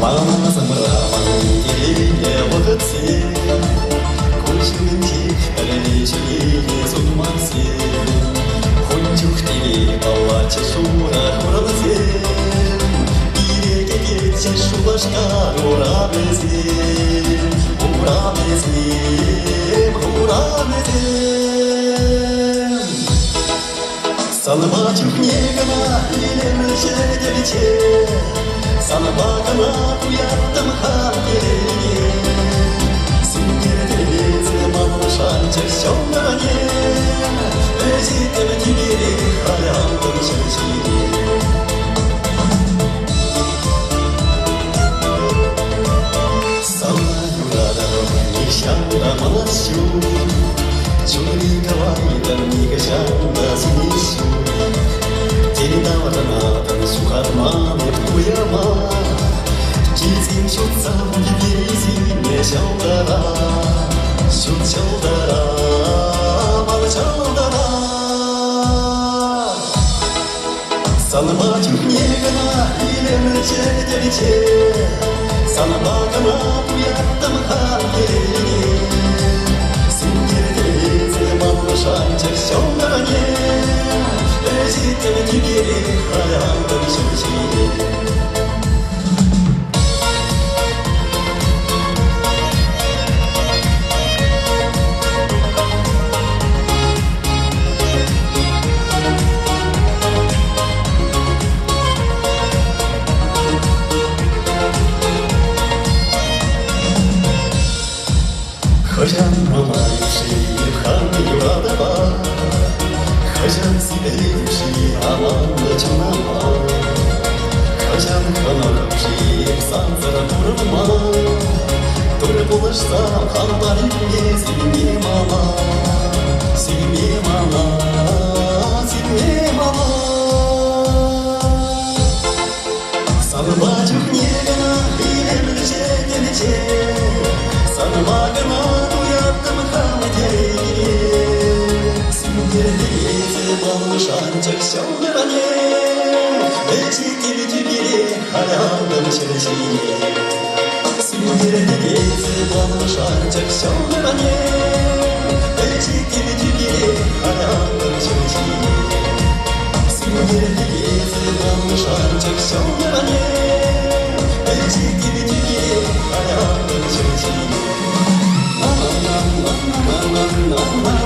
Мама замрала деревья водоцвет, Кучументи лечили зуманси, Хунчухтили палача шура хурамзем, Иреке кетче шулашка урамезем, Урамезем, урамезем. Санбачух негана илемче деличе, Санбакана уяттым хангелене, Сингерделезе малышанчык сёмдыране, Өзитем тибири халялдым чечине. Сана юрадым нишанда маласю, Чурикавайдан нигашанда сунисю, Теридаваранатан сухарманет куяма, Кизин шутсам гиберизине шалдара, Шут шалдара, мал шалдара. Санбачух негана илемче деличе, Санбакана уяттым хангелене, Сингерделезе малышанчык сёмдыране, Өзитем тибири халялдым чечине. Хожан малайший хан юрадава, Хожан сибелевший аманна чунама, Хожан ханарапший санзара турма, Туры булашсам хан баримне сильме мала, Сильме мала, сильме мала. Санбачух негана илемче деличе, Санбакана уяттым хангелене, Сингерделезе малышанчык сёмдыране, Өзитем тибири халялдым чечине. Сингерделезе малышанчык сёмдыране, Өзитем тибири халялдым чечине. Сингерделезе малышанчык сёмдыране, Өзитем тибири халялдым чечине. Na na na na na na na.